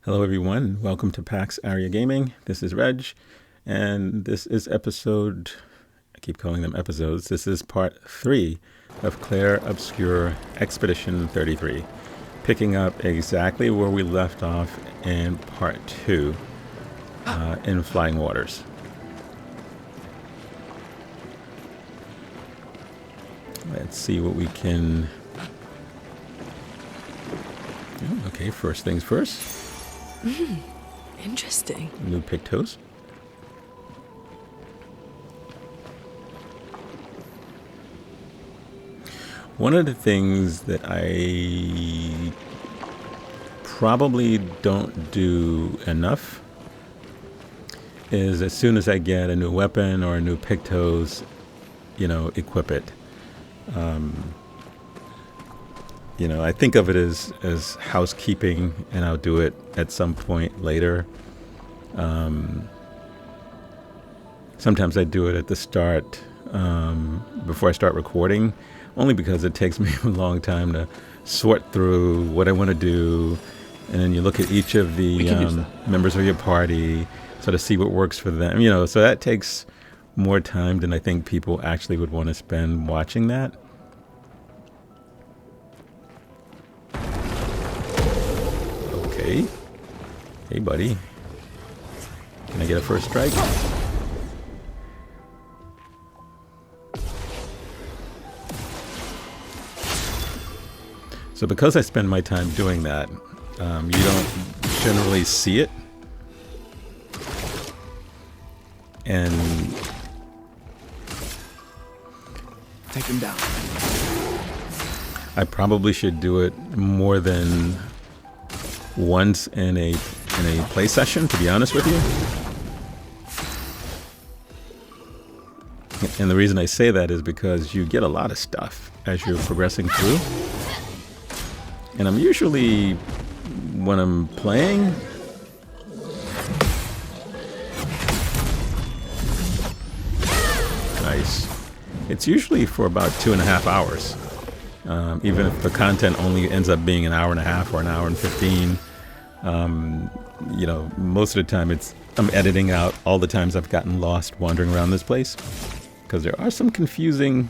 Hello everyone, welcome to PaxAriaGaming. This is Reg, and this is episode, I keep calling them episodes, this is part 3 of Clair Obscur Expedition 33, picking up exactly where we left off in part 2 in Flying Waters. Let's see what we can... Oh, okay, first things first. Interesting. New pictos. One of the things that I probably don't do enough is as soon as I get a new weapon or a new pictos, equip it. I think of it as housekeeping, and I'll do it at some point later. Sometimes I do it at the start, before I start recording, only because it takes me a long time to sort through what I want to do, and then you look at each of the members of your party, sort of see what works for them. So that takes more time than I think people actually would want to spend watching that. Hey buddy, can I get a first strike? So because I spend my time doing that, you don't generally see it. And take him down. I probably should do it more than once in a play session, to be honest with you. And the reason I say that is because you get a lot of stuff as you're progressing through. And I'm usually, when I'm playing, nice. It's usually for about 2.5 hours. Even if the content only ends up being an hour and a half or an hour and 15, most of the time I'm editing out all the times I've gotten lost wandering around this place, because there are some confusing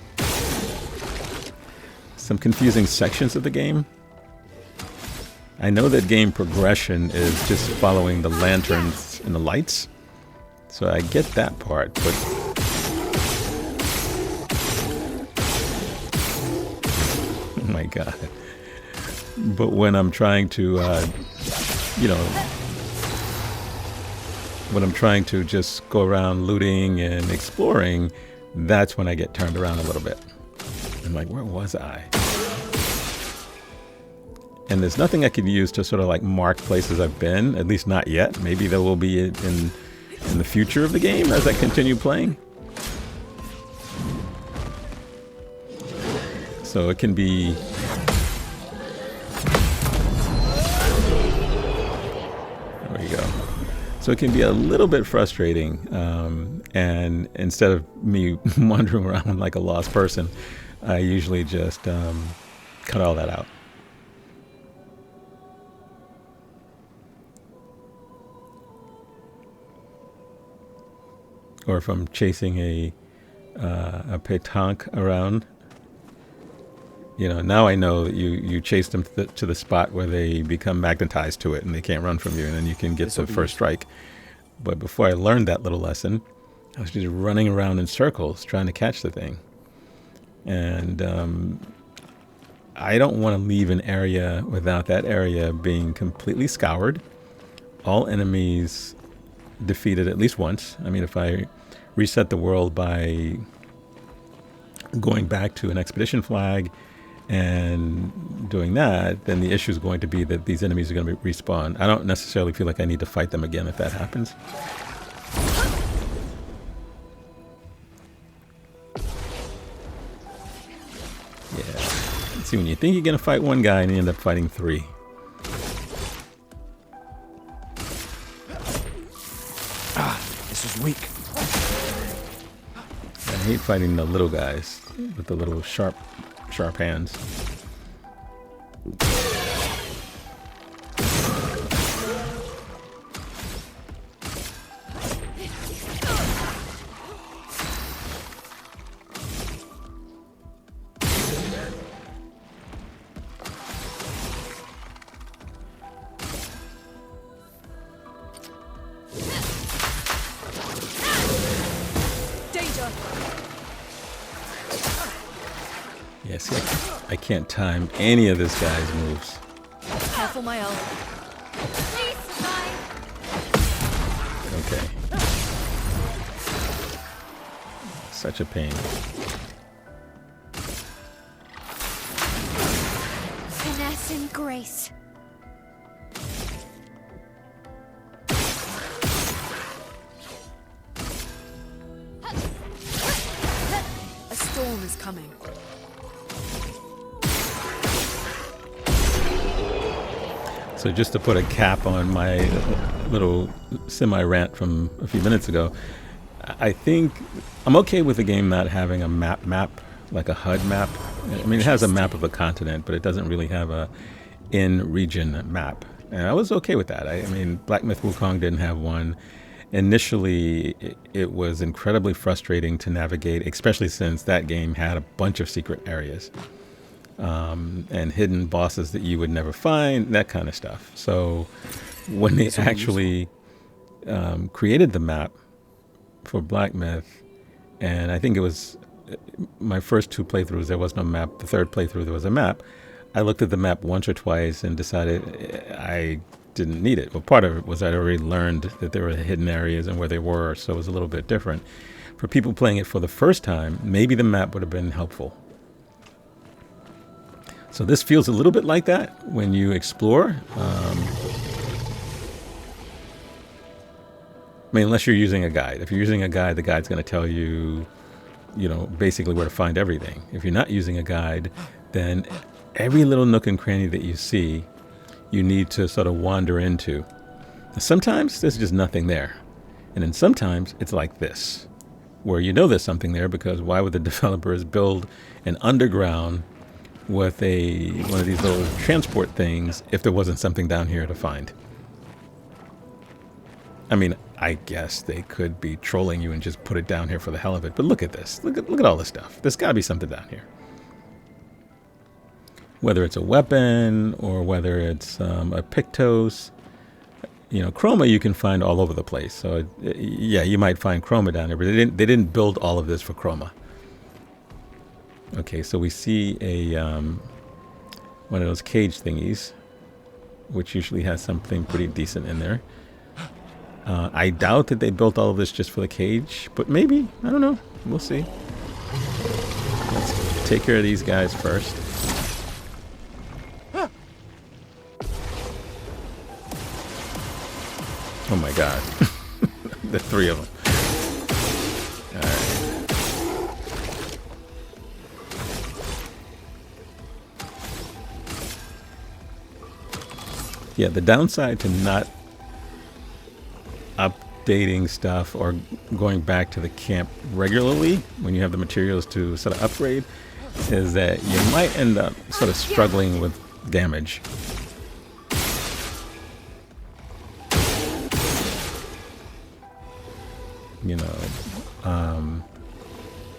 sections of the game. I know that game progression is just following the lanterns and the lights, so I get that part, but oh my god. But when I'm trying to just go around looting and exploring, that's when I get turned around a little bit. I'm like, where was I? And there's nothing I could use to sort of like mark places I've been, at least not yet. Maybe there will be in the future of the game as I continue playing. So it can be... There we go. So it can be a little bit frustrating, and instead of me wandering around like a lost person, I usually just cut all that out. Or if I'm chasing a pétanque around, now I know that you chase them to the spot where they become magnetized to it and they can't run from you, and then you can get the first strike. But before I learned that little lesson, I was just running around in circles trying to catch the thing. And I don't want to leave an area without that area being completely scoured, all enemies defeated at least once. I mean, if I reset the world by going back to an expedition flag and doing that, then the issue is going to be that these enemies are going to respawn. I don't necessarily feel like I need to fight them again if that happens. Yeah. See, when you think you're going to fight one guy and you end up fighting 3. This is weak. I hate fighting the little guys with the little sharp hands. see, I can't time any of this guy's moves. Careful, my own. Okay. Such a pain. Finesse and grace. A storm is coming. So just to put a cap on my little semi-rant from a few minutes ago, I think I'm okay with the game not having a map, like a HUD map. I mean, it has a map of a continent, but it doesn't really have a in-region map. And I was okay with that. I mean, Black Myth Wukong didn't have one. Initially, it was incredibly frustrating to navigate, especially since that game had a bunch of secret areas. And hidden bosses that you would never find, that kind of stuff. So when they actually created the map for Black Myth, and I think it was my first 2 playthroughs, there was no map. The 3rd playthrough, there was a map. I looked at the map once or twice and decided I didn't need it. Well, part of it was I'd already learned that there were hidden areas and where they were, so it was a little bit different. For people playing it for the first time, maybe the map would have been helpful. So this feels a little bit like that when you explore. I mean, unless you're using a guide. If you're using a guide, the guide's going to tell you, basically where to find everything. If you're not using a guide, then every little nook and cranny that you see, you need to sort of wander into. Sometimes there's just nothing there. And then sometimes it's like this, where there's something there, because why would the developers build an underground with one of these little transport things if there wasn't something down here to find? I mean, I guess they could be trolling you and just put it down here for the hell of it. But look at this. Look at all this stuff. There's got to be something down here. Whether it's a weapon or whether it's a Pictos. Chroma you can find all over the place. So, yeah, you might find Chroma down there, but they didn't build all of this for Chroma. Okay, so we see one of those cage thingies, which usually has something pretty decent in there. I doubt that they built all of this just for the cage, but maybe. I don't know. We'll see. Let's take care of these guys first. Oh my god. The 3 of them. Alright. Yeah, the downside to not updating stuff or going back to the camp regularly when you have the materials to sort of upgrade is that you might end up sort of struggling with damage.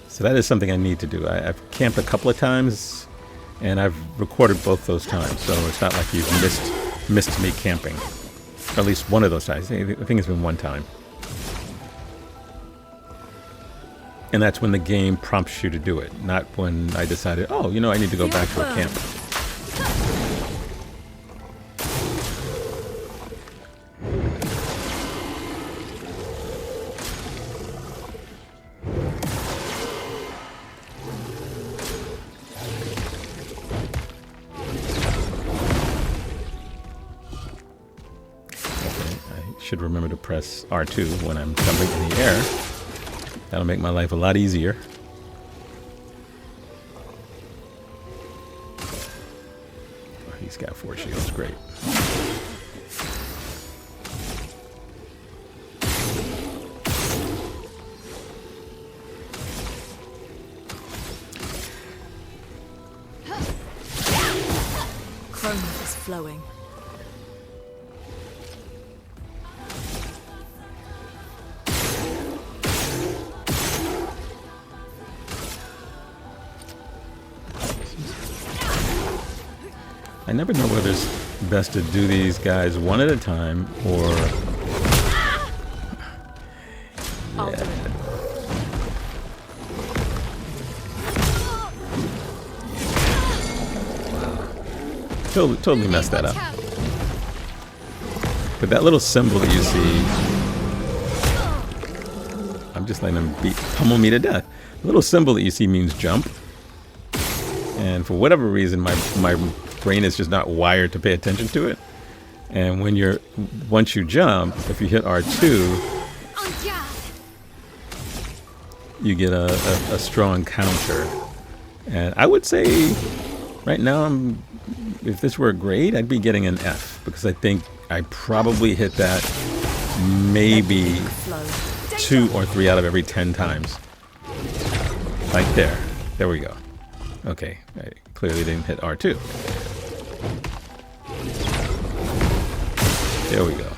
So that is something I need to do. I've camped a couple of times and I've recorded both those times, so it's not like you've missed me camping. At least one of those times. I think it's been one time. And that's when the game prompts you to do it, not when I decided, oh, I need to go back to a camp. Should remember to press R2 when I'm jumping in the air. That'll make my life a lot easier. Oh, he's got 4 shields, great. Chroma is flowing. I never know whether it's best to do these guys one at a time or... Yeah. totally messed that up. But that little symbol that you see, I'm just letting him pummel me to death. The little symbol that you see means jump. And for whatever reason, my brain is just not wired to pay attention to it. And once you jump, if you hit R2, you get a strong counter. And I would say right now, if this were a grade, I'd be getting an F, because I think I probably hit that maybe 2 or 3 out of every 10 times. Like there. There we go. Okay, I clearly didn't hit R2. There we go.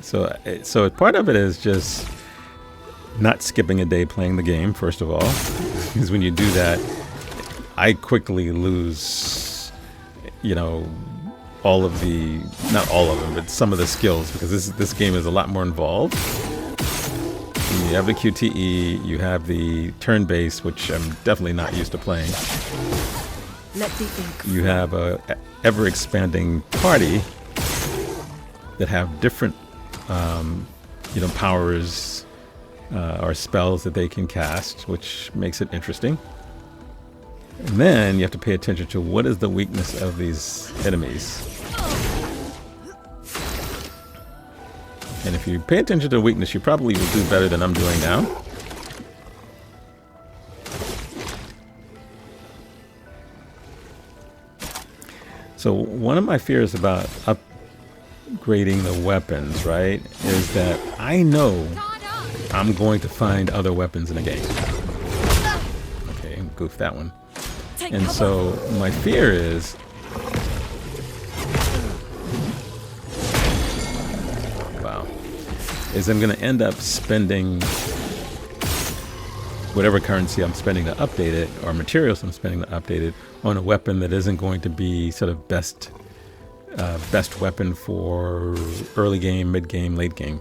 So part of it is just not skipping a day playing the game, first of all. Because when you do that, I quickly lose, all of the, not all of them, but some of the skills, because this game is a lot more involved. You have the QTE, you have the turn-based, which I'm definitely not used to playing. Let the ink You have a ever-expanding party that have different, powers or spells that they can cast, which makes it interesting. And then you have to pay attention to what is the weakness of these enemies. And if you pay attention to the weakness, you probably will do better than I'm doing now. So one of my fears about upgrading the weapons, right, is that I know I'm going to find other weapons in the game. Okay, goof that one. And so my fear is, I'm going to end up spending whatever currency I'm spending to update it, or materials I'm spending to update it, on a weapon that isn't going to be sort of best weapon for early game, mid game, late game,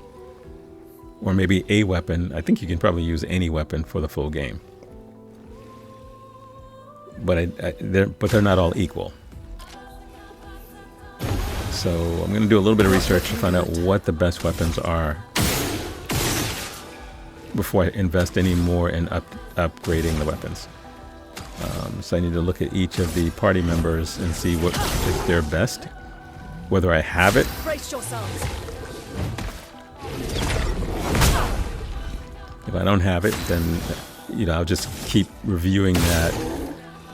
or maybe a weapon. I think you can probably use any weapon for the full game, but they're not all equal. So I'm going to do a little bit of research to find out what the best weapons are before I invest any more in upgrading the weapons. So I need to look at each of the party members and see what is their best, whether I have it. Brace yourselves. If I don't have it, then I'll just keep reviewing that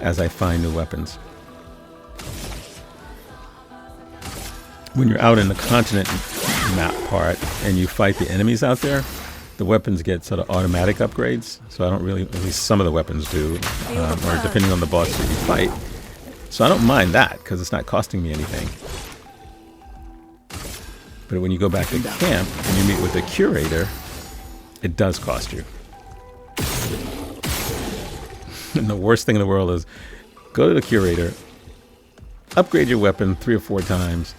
as I find new weapons. When you're out in the continent map part and you fight the enemies out there, the weapons get sort of automatic upgrades. So I don't really, at least some of the weapons do, or depending on the boss that you fight. So I don't mind that, because it's not costing me anything. But when you go back to camp and you meet with the curator, it does cost you. And the worst thing in the world is, go to the curator, upgrade your weapon 3 or 4 times,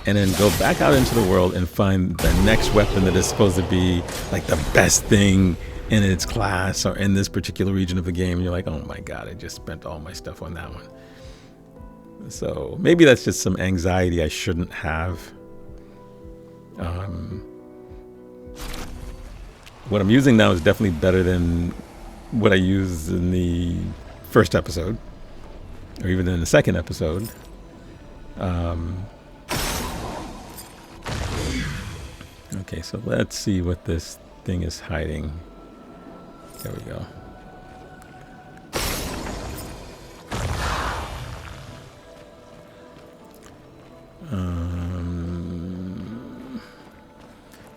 and then go back out into the world and find the next weapon that is supposed to be like the best thing in its class or in this particular region of the game. And you're like, oh my God, I just spent all my stuff on that one. So maybe that's just some anxiety I shouldn't have. What I'm using now is definitely better than what I used in the first episode, or even in the second episode. Okay, so let's see what this thing is hiding. There we go.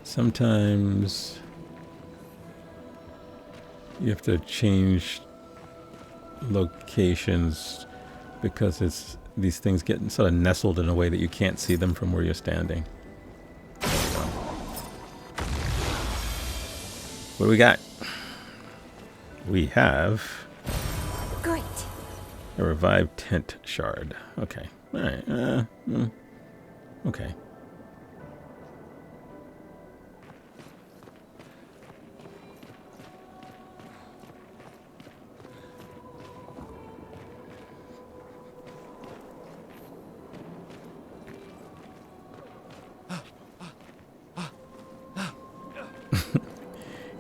Sometimes you have to change locations because these things get sort of nestled in a way that you can't see them from where you're standing. What do we got? We have Great. a revived tent shard. Okay. All right. Okay.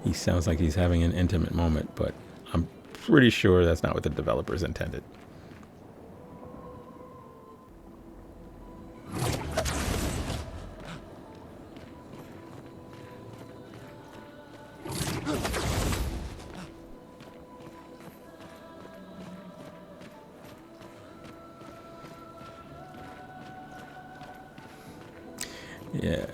He sounds like he's having an intimate moment, but I'm pretty sure that's not what the developers intended. Yeah,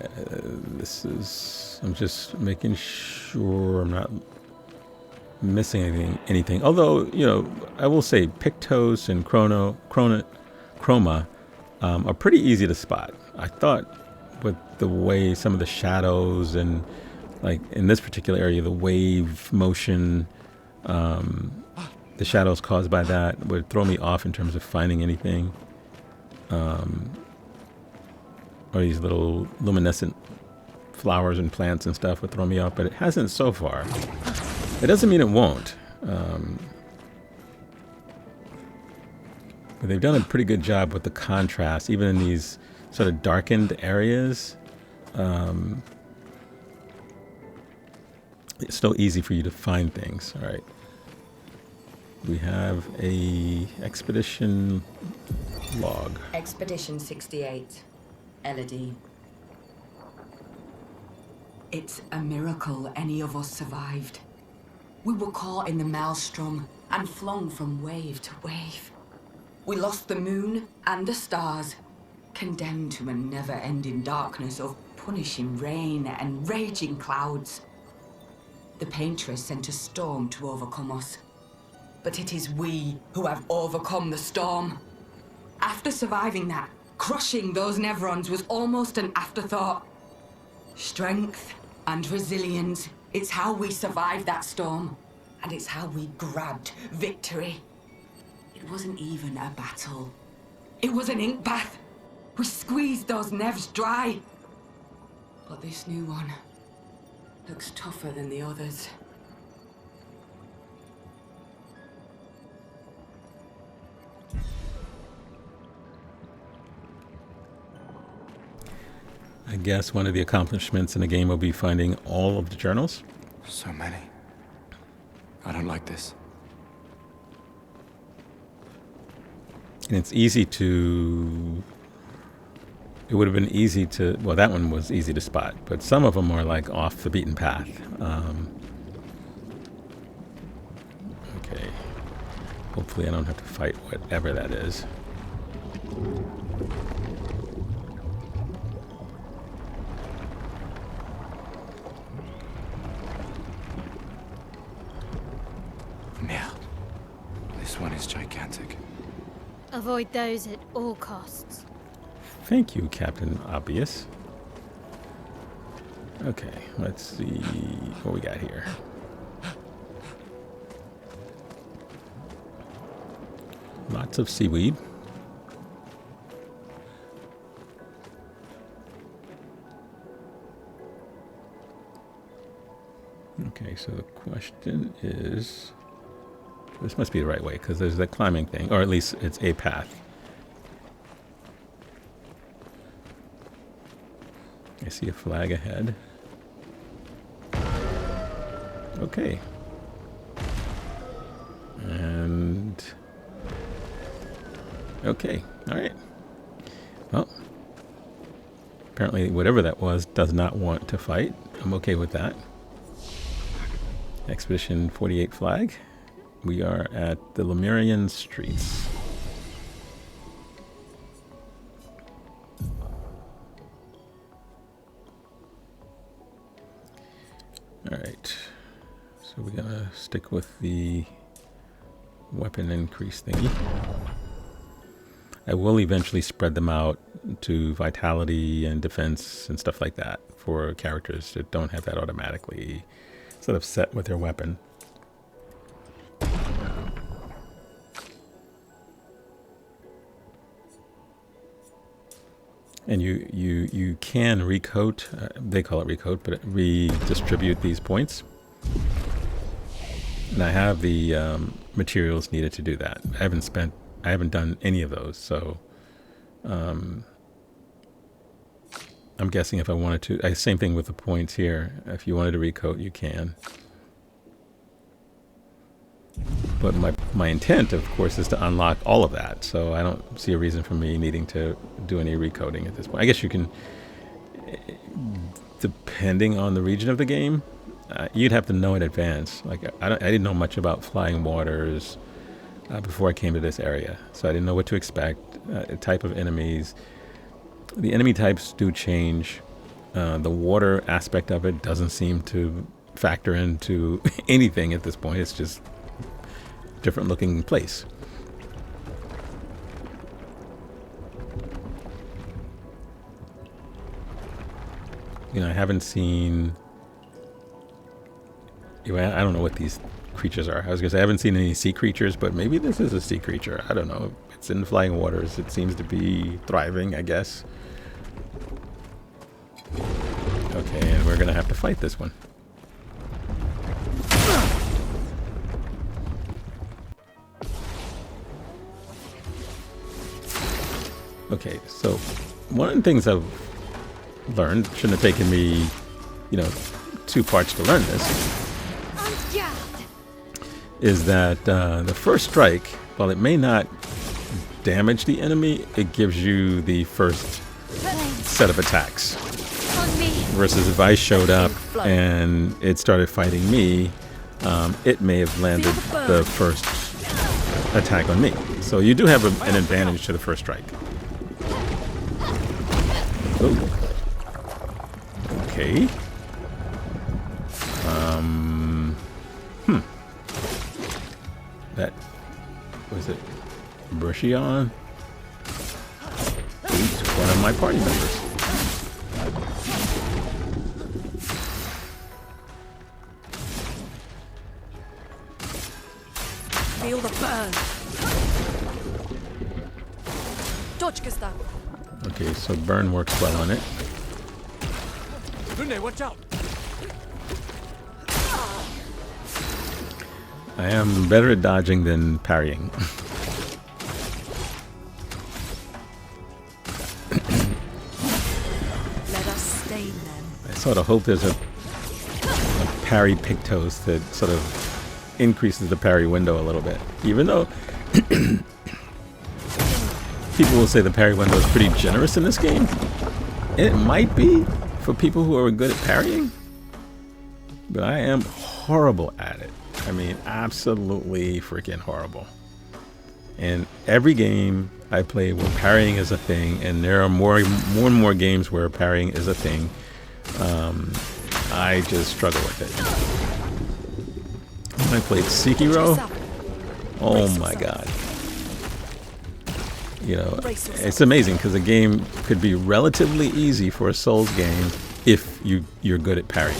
I'm just making sure I'm not missing anything. Although, you know, I will say Pictos and Chroma are pretty easy to spot. I thought with the way some of the shadows and, like in this particular area, the wave motion, the shadows caused by that would throw me off in terms of finding anything. Or these little luminescent flowers and plants and stuff would throw me off, but it hasn't so far. It doesn't mean it won't. But they've done a pretty good job with the contrast, even in these sort of darkened areas. It's still easy for you to find things. All right. We have a expedition log. Expedition 68. Elodie. It's a miracle any of us survived. We were caught in the maelstrom and flung from wave to wave. We lost the moon and the stars, condemned to a never-ending darkness of punishing rain and raging clouds. The paintress sent a storm to overcome us. But it is we who have overcome the storm. After surviving that, crushing those Nevrons was almost an afterthought. Strength and resilience, it's how we survived that storm. And it's how we grabbed victory. It wasn't even a battle. It was an ink bath. We squeezed those Nevs dry. But this new one looks tougher than the others. I guess one of the accomplishments in the game will be finding all of the journals. So many. I don't like this. And it's easy to... It would have been easy to... Well, that one was easy to spot, but some of them are like off the beaten path. Okay. Hopefully I don't have to fight whatever that is. This one is gigantic. Avoid those at all costs. Thank you, Captain Obvious. Okay, let's see what we got here. Lots of seaweed. Okay, so the question is... This must be the right way, because there's that climbing thing, or at least it's a path. I see a flag ahead. Okay. And... Okay, alright. Well, apparently whatever that was does not want to fight. I'm okay with that. Expedition 48 flag. We are at the Lumeran Streets. Alright, so we're gonna stick with the weapon increase thingy. I will eventually spread them out to vitality and defense and stuff like that for characters that don't have that automatically sort of set with their weapon. And you can recoat, they call it recoat, but redistribute these points. And I have the materials needed to do that. I haven't done any of those, so I'm guessing if I wanted to, same thing with the points here. If you wanted to recoat, you can. But my intent, of course, is to unlock all of that. So I don't see a reason for me needing to do any recoding at this point. I guess you can, depending on the region of the game, you'd have to know in advance. Like I didn't know much about flying waters before I came to this area, so I didn't know what to expect. Type of enemies, the enemy types do change. The water aspect of it doesn't seem to factor into anything at this point. It's just different looking place. You know, I haven't seen. I don't know what these creatures are. I was gonna say I haven't seen any sea creatures, but maybe this is a sea creature. I don't know. It's in the flying waters. It seems to be thriving, I guess. Okay, and we're gonna have to fight this one. Okay, so one of the things I've learned, shouldn't have taken me, 2 parts to learn this, is that the first strike, while it may not damage the enemy, it gives you the first set of attacks. Versus if I showed up and it started fighting me, it may have landed the first attack on me. So you do have an advantage to the first strike. Oh. Okay. That was it. Brushion. He's one of my party members. Feel the burn. Dodge, Gustave. Okay, so burn works well on it. Lune, watch out! I am better at dodging than parrying. Let us stain them. I sort of hope there's a parry pictos that sort of increases the parry window a little bit. Even though people will say the parry window is pretty generous in this game. And it might be for people who are good at parrying. But I am horrible at it. I mean, absolutely freaking horrible. And every game I play where parrying is a thing, and there are more and more games where parrying is a thing, I just struggle with it. When I played Sekiro, oh my god. It's amazing because a game could be relatively easy for a Souls game if you're good at parrying.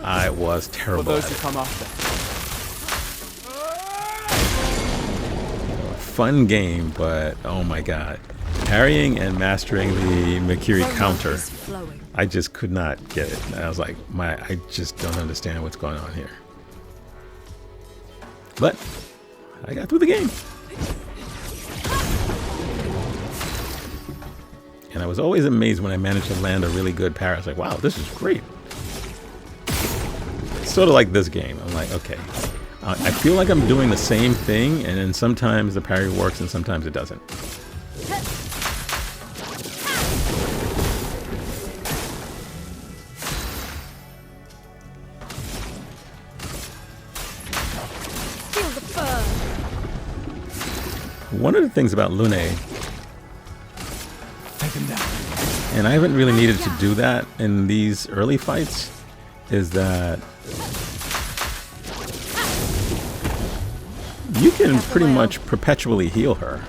I was terrible. For those who come after. Fun game, but oh my god. Parrying and mastering the Makiri counter, I just could not get it. And I was like, I just don't understand what's going on here. But I got through the game. And I was always amazed when I managed to land a really good parry. I was like, wow, this is great. Sort of like this game. I'm like, okay, I feel like I'm doing the same thing, and then sometimes the parry works and sometimes it doesn't. Feel the burn. One of the things about Lune, and I haven't really needed to do that in these early fights, is that you can pretty much perpetually heal her,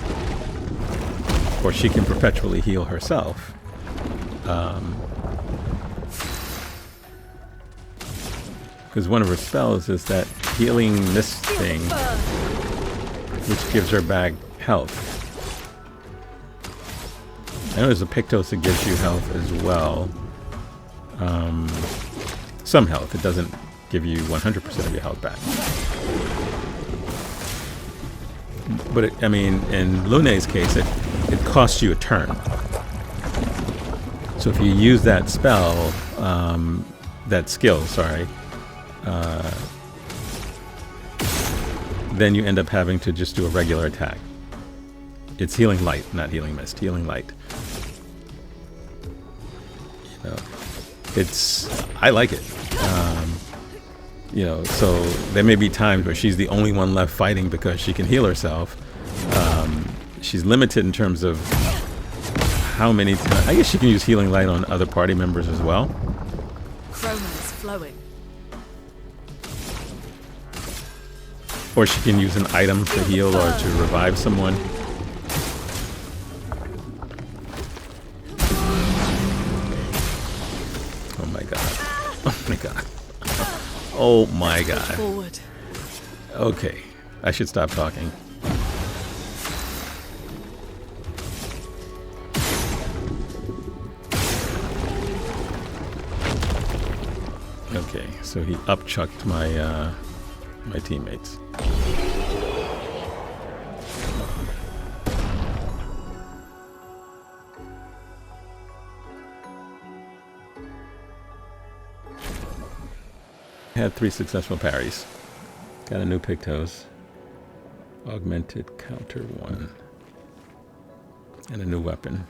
or she can perpetually heal herself. Because one of her spells is that healing this thing, which gives her back health. I know there's a Pictos that gives you health as well. Some health. It doesn't give you 100% of your health back. But I mean, in Lune's case, it costs you a turn. So if you use that spell, that skill, sorry, then you end up having to just do a regular attack. It's healing light, not healing mist. Healing light. You know, I like it. You know, so there may be times where she's the only one left fighting because she can heal herself. She's limited in terms of how many times. I guess she can use healing light on other party members as well. Chroma is flowing. Or she can use an item to heal or to revive someone. Oh my god. Oh my god. Oh my god. Forward. Okay. I should stop talking. Okay, so he upchucked my my teammates. Had 3 successful parries. Got a new Pictos. Augmented counter 1. And a new weapon.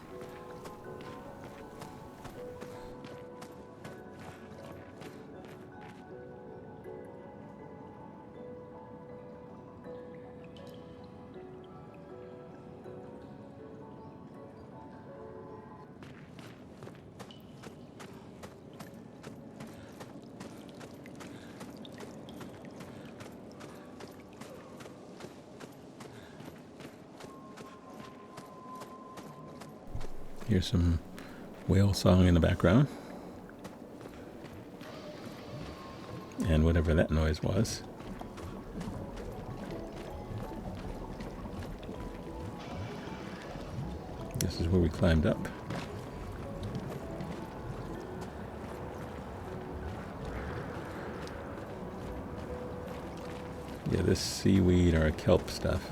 Here's some whale song in the background. And whatever that noise was. This is where we climbed up. Yeah, this seaweed or kelp stuff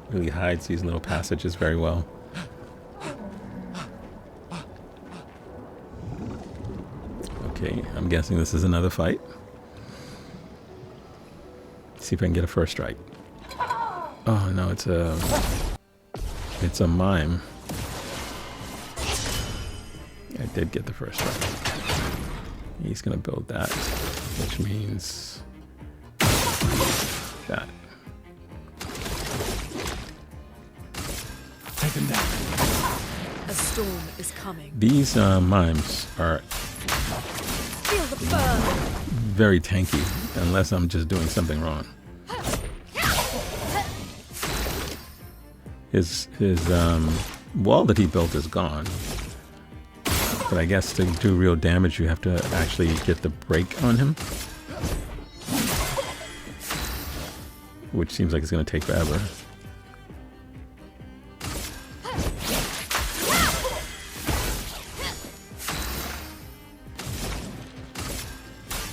really hides these little passages very well. Okay, I'm guessing this is another fight. See if I can get a first strike. Oh no, it's a mime. I did get the first strike. He's gonna build that, which means that. Take him down. A storm is coming. These mimes are Feel the burn. very tanky, unless I'm just doing something wrong. His wall that he built is gone. But I guess to do real damage, you have to actually get the break on him. Which seems like it's going to take forever.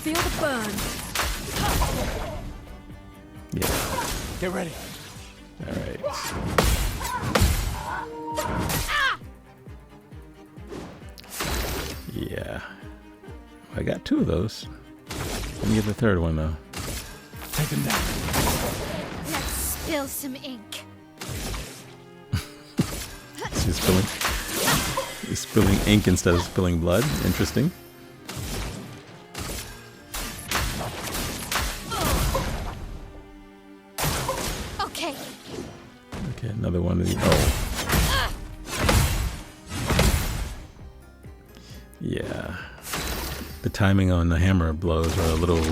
Feel the burn. Yeah. Get ready. All right. Yeah. I got 2 of those. Let me get the third one though. Take him down. Let's spill some ink. He's spilling ink instead of spilling blood. Interesting. Okay. Okay, another one of these. Oh. Yeah. The timing on the hammer blows are a little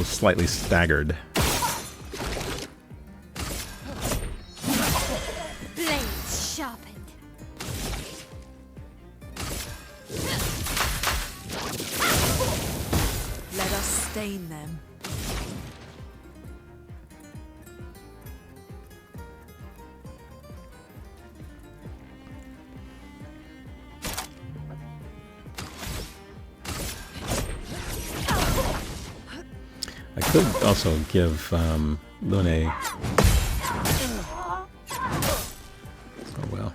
slightly staggered. Blades sharpened. Let us stain them. I could also give Lune. Oh well.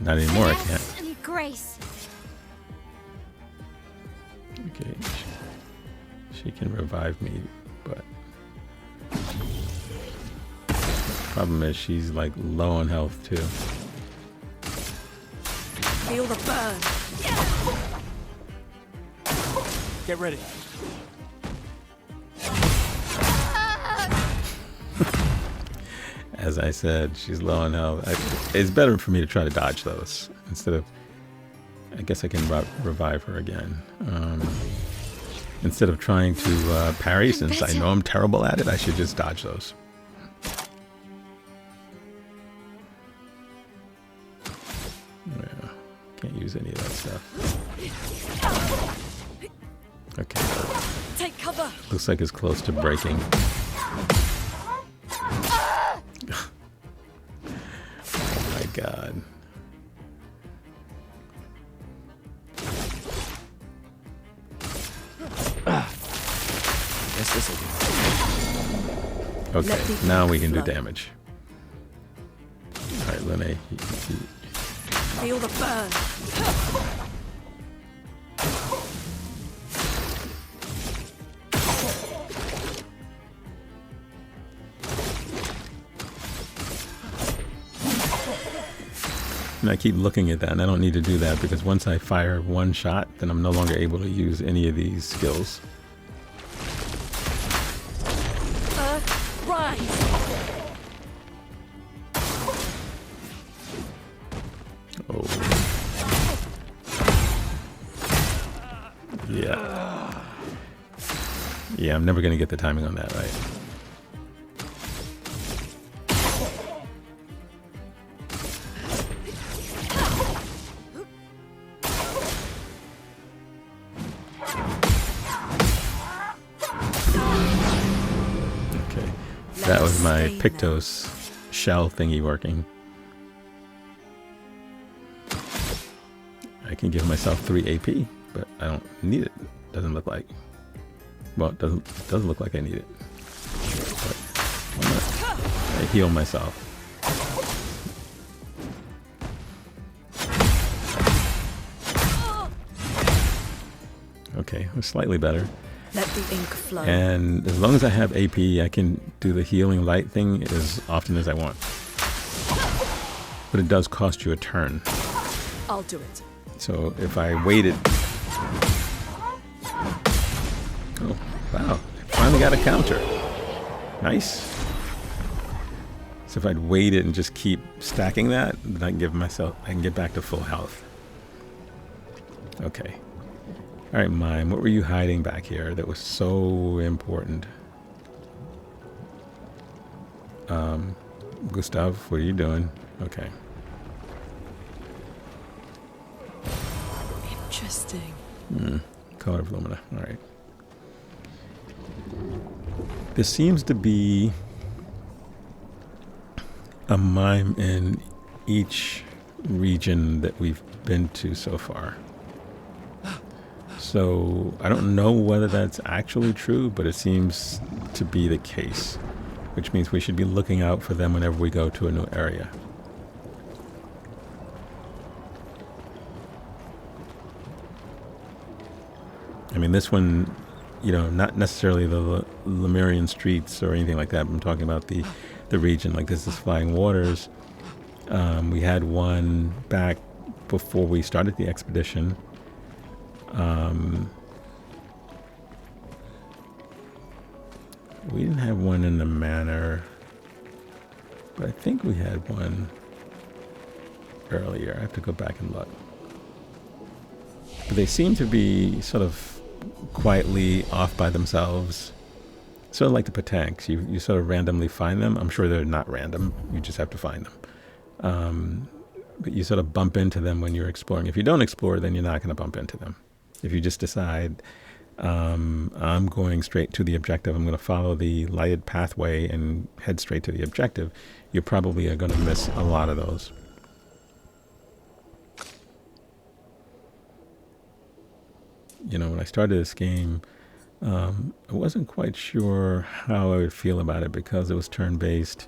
Not anymore, I can't. Finesse and grace. Okay. She can revive me, but Problem is, she's like low on health too. Feel the burn. Get ready. As I said, she's low on health. It's better for me to try to dodge those instead of. I guess I can revive her again. Instead of trying to parry, since I know I'm terrible at it, I should just dodge those. Yeah, can't use any of that stuff. Okay. Take cover. Looks like it's close to breaking. Oh my god. Guess this'll do. Okay, now we can do damage. Alright, Lene. Feel the burn. And I keep looking at that, and I don't need to do that because once I fire one shot, then I'm no longer able to use any of these skills. Rise. Oh. Yeah. Yeah, I'm never going to get the timing on that right. That was my Pictos shell thingy working. I can give myself 3 AP, but I don't need it. Doesn't look like. Well, it doesn't look like I need it. But why not? I heal myself. Okay, we're slightly better. Let the ink flow. And as long as I have AP, I can do the healing light thing as often as I want. But it does cost you a turn. I'll do it. So if I waited... Oh, wow. I finally got a counter. Nice. So if I'd waited and just keep stacking that, then I can get back to full health. Okay. All right, Mime, what were you hiding back here that was so important? Gustave, what are you doing? Okay. Interesting. Color of Lumina. All right. There seems to be a mime in each region that we've been to so far. So I don't know whether that's actually true, but it seems to be the case, which means we should be looking out for them whenever we go to a new area. I mean, this one, you know, not necessarily the Lumeran Streets or anything like that. I'm talking about the region. Like, this is Flying Waters. We had one back before we started the expedition. We didn't have one in the manor, but I think we had one earlier. I have to go back and look. But they seem to be sort of quietly off by themselves. Sort of like the Patanks. You sort of randomly find them. I'm sure they're not random. You just have to find them. But you sort of bump into them when you're exploring. If you don't explore, then you're not going to bump into them. If you just decide, I'm going straight to the objective, I'm going to follow the lighted pathway and head straight to the objective, you probably are going to miss a lot of those. You know, when I started this game, I wasn't quite sure how I would feel about it because it was turn-based,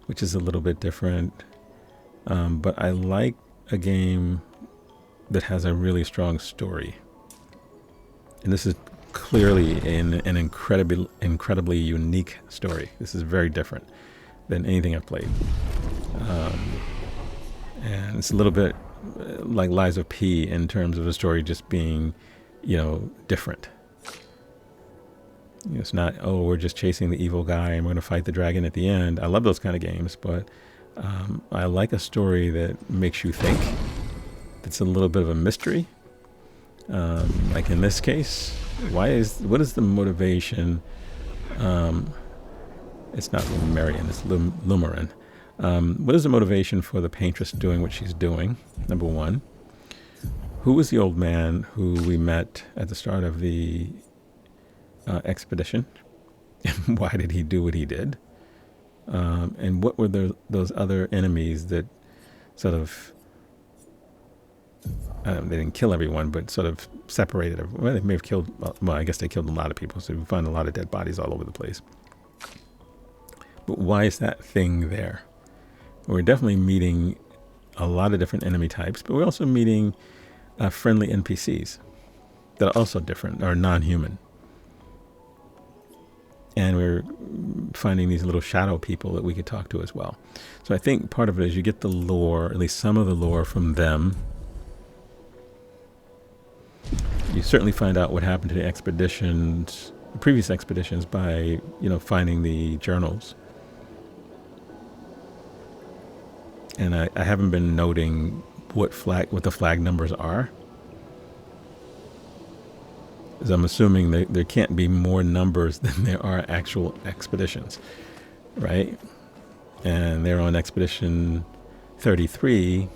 which is a little bit different. But I like a game that has a really strong story. And this is clearly an incredibly unique story. This is very different. than anything I've played. And it's a little bit like Lies of P in terms of the story just being, different. It's not, oh, we're just chasing the evil guy and we're going to fight the dragon at the end. I love those kind of games, but I like a story that makes you think. It's a little bit of a mystery. Like in this case, what is the motivation? It's not Lumerian, it's Lumeran. What is the motivation for the paintress doing what she's doing? Number one. Who was the old man who we met at the start of the expedition? And why did he do what he did? And what were those other enemies that sort of, they didn't kill everyone, but sort of separated everyone. Well, they may have killed, well, I guess they killed a lot of people, so we find a lot of dead bodies all over the place. But why is that thing there? We're definitely meeting a lot of different enemy types, but we're also meeting friendly NPCs that are also different, or non-human. And we're finding these little shadow people that we could talk to as well. So I think part of it is you get the lore, at least some of the lore from them. You certainly find out what happened to the expeditions, the previous expeditions, by, finding the journals. And I haven't been noting what the flag numbers are. Because I'm assuming there can't be more numbers than there are actual expeditions, right? And they're on expedition 33,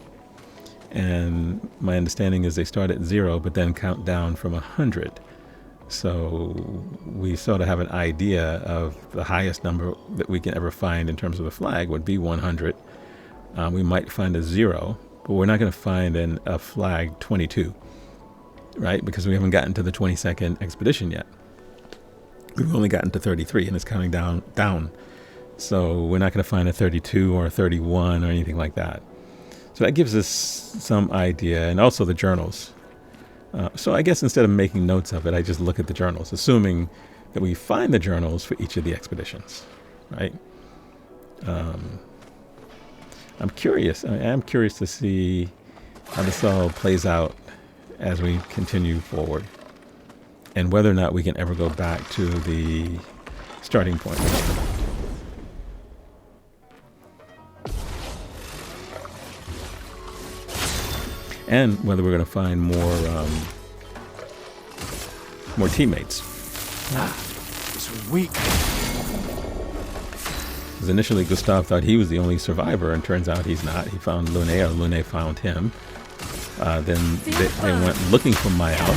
and my understanding is they start at 0, but then count down from 100. So we sort of have an idea of the highest number that we can ever find in terms of the flag would be 100. We might find a 0, but we're not going to find a flag 22, right? Because we haven't gotten to the 22nd expedition yet. We've only gotten to 33, and it's counting down. So we're not going to find a 32 or a 31 or anything like that. So that gives us some idea, and also the journals. So I guess instead of making notes of it, I just look at the journals, assuming that we find the journals for each of the expeditions, right? I'm curious. I am curious to see how this all plays out as we continue forward, and whether or not we can ever go back to the starting point. And whether we're going to find more teammates. This was weak. Because initially Gustave thought he was the only survivor, and turns out he's not. He found Lune, or Lune found him. Then they went looking for Mayal.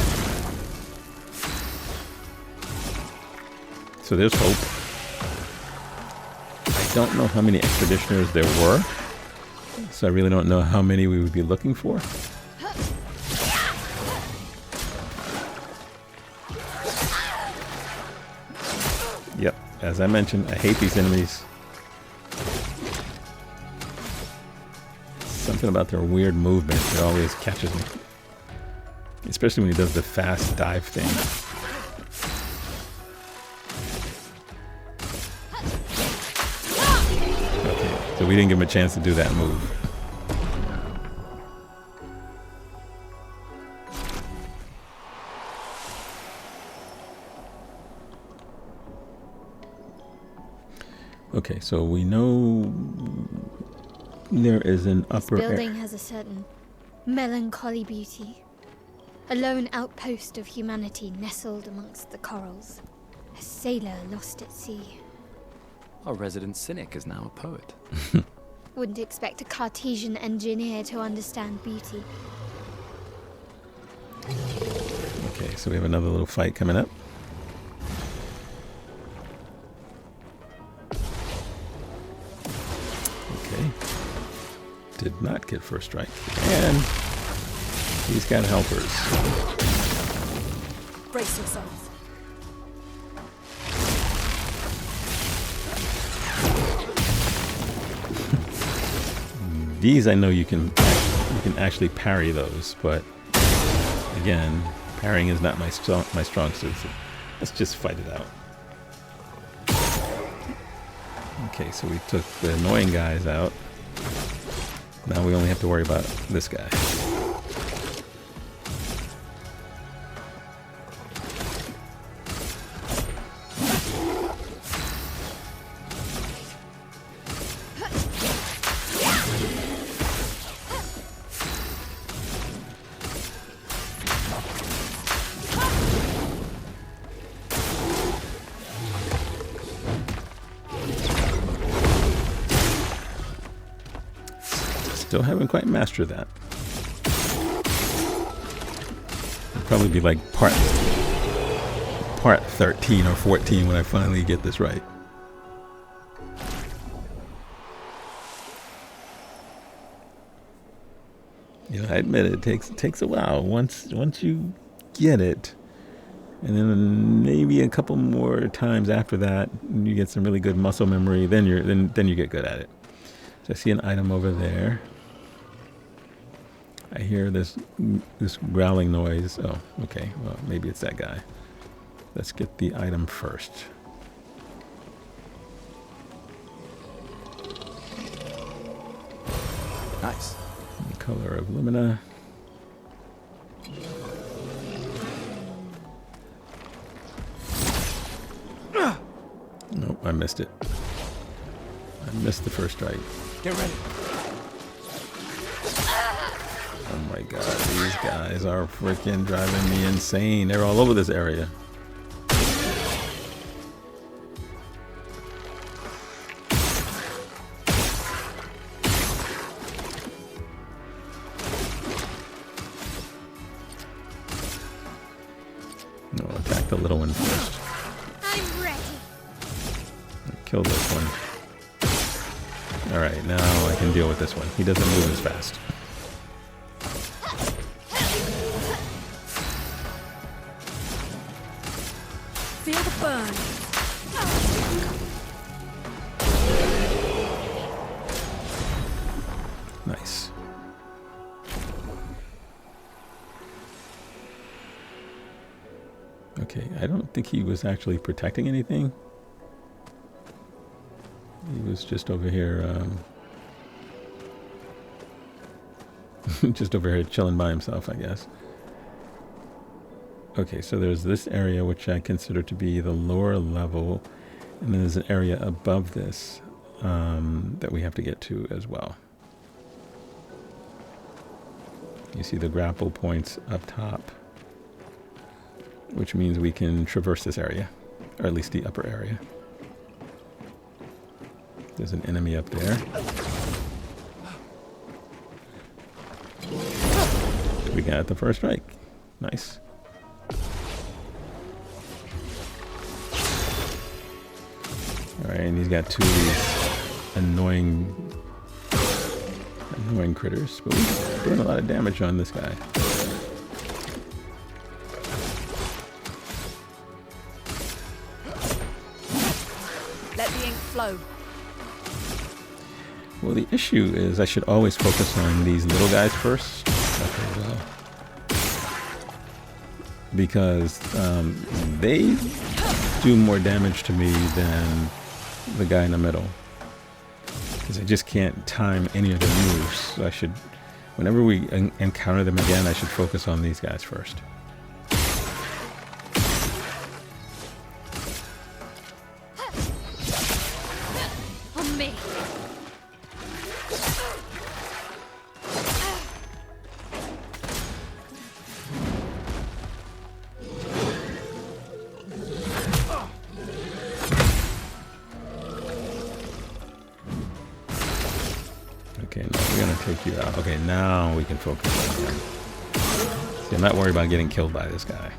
So there's hope. I don't know how many expeditioners there were, so I really don't know how many we would be looking for. Yep, as I mentioned, I hate these enemies. Something about their weird movement that always catches me. Especially when he does the fast dive thing. Okay, so we didn't give him a chance to do that move. Okay, so we know there is an upper... This building has a certain melancholy beauty. A lone outpost of humanity nestled amongst the corals. A sailor lost at sea. Our resident cynic is now a poet. Wouldn't expect a Cartesian engineer to understand beauty. Okay, so we have another little fight coming up. Okay. Did not get first strike. And he's got helpers. Brace yourself. These I know you can actually parry those, but again, parrying is not my strong suit. So let's just fight it out. Okay, so we took the annoying guys out. Now we only have to worry about this guy. Still haven't quite mastered that. It'll probably be like part 13 or 14 when I finally get this right. You know, I admit it takes a while. Once you get it, and then maybe a couple more times after that, you get some really good muscle memory. Then you get good at it. So I see an item over there. I hear this growling noise. Oh, okay. Well, maybe it's that guy. Let's get the item first. Nice. The color of Lumina. Nope, I missed it. I missed the first strike. Get ready. Oh my god, these guys are freaking driving me insane. They're all over this area. No, attack the little one first. I'm ready. Kill this one. Alright, now I can deal with this one. He doesn't move as fast. Feel the burn. Nice. Okay, I don't think he was actually protecting anything. He was just over here, just over here chilling by himself, I guess. Okay, so there's this area which I consider to be the lower level, and then there's an area above this that we have to get to as well. You see the grapple points up top, which means we can traverse this area, or at least the upper area. There's an enemy up there. We got the first strike. Nice. Alright, and he's got two of these annoying critters. But we're doing a lot of damage on this guy. Let the ink flow. Well, the issue is I should always focus on these little guys first. Okay, well. Because they do more damage to me than the guy in the middle. Because I just can't time any of their moves. So I should, whenever we encounter them again, I should focus on these guys first. On me. Okay, no, we're gonna take you out. Okay, now we can focus on him. See, I'm not worried about getting killed by this guy.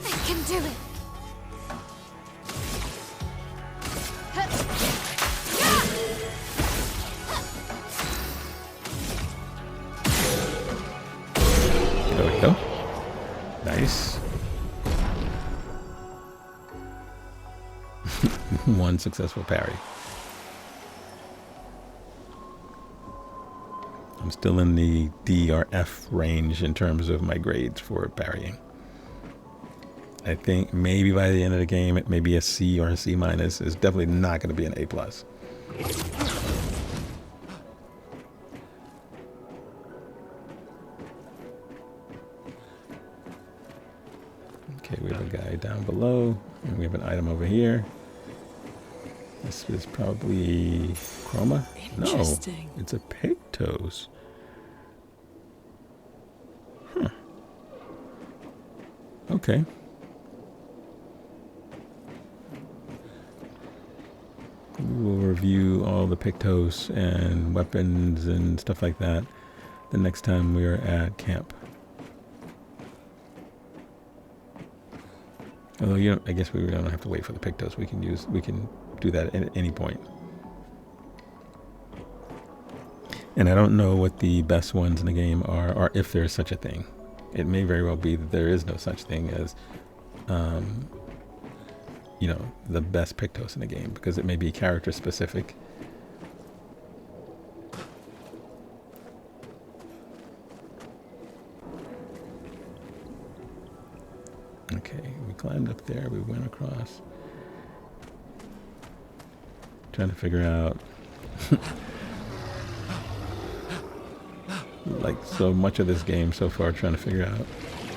I can do it. There we go. Nice. One successful parry. I'm still in the D or F range in terms of my grades for parrying. I think maybe by the end of the game, it may be a C or a C minus. It's definitely not going to be an A plus. Okay, we have a guy down below, and we have an item over here. This is probably chroma. No, it's a pigtos. Huh. Okay. We will review all the pictos and weapons and stuff like that the next time we're at camp. Although I guess we don't have to wait for the pictos. We can do that at any point. And I don't know what the best ones in the game are, or if there is such a thing. It may very well be that there is no such thing as, the best pictos in the game, because it may be character specific. Okay, we climbed up there, we went across. Trying to figure out, like so much of this game so far, trying to figure out,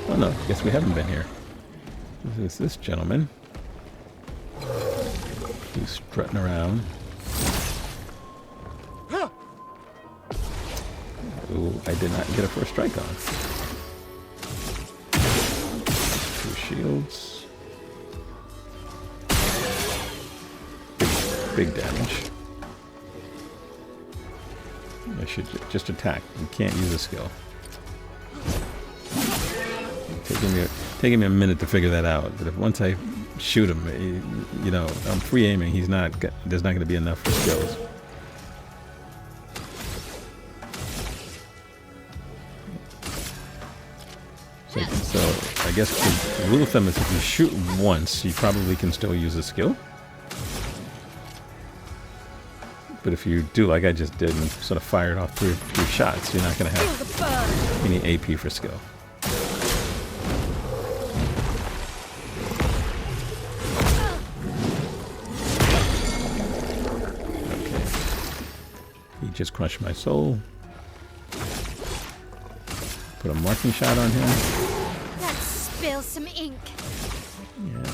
oh no, I guess we haven't been here. This is this gentleman who's strutting around. Ooh, I did not get a first strike on. Two shields. Big damage. I should just attack. You can't use a skill. Taking me a minute to figure that out. But if once I shoot him, I'm free aiming. There's not going to be enough for skills. So I guess the rule of thumb is if you shoot once, you probably can still use a skill. But if you do like I just did and sort of fired off three shots, you're not going to have any AP for skill. Okay. He just crushed my soul. Put a marking shot on him. Let's spill some ink. Yeah.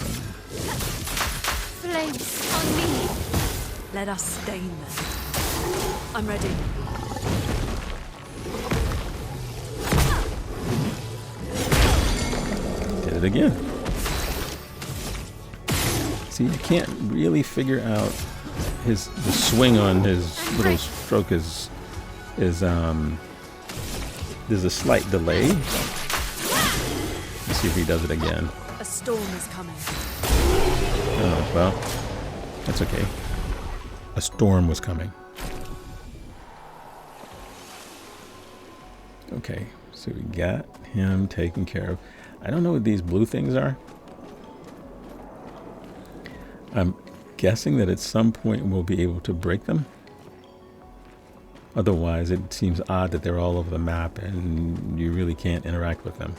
Flames on me. Let us stain them. I'm ready. Did it again. See, you can't really figure out the swing on his little stroke is there's a slight delay. Let's see if he does it again. A storm is coming. Oh, well, that's okay. A storm was coming. Okay, so we got him taken care of. I don't know what these blue things are. I'm guessing that at some point we'll be able to break them. Otherwise, it seems odd that they're all over the map and you really can't interact with them.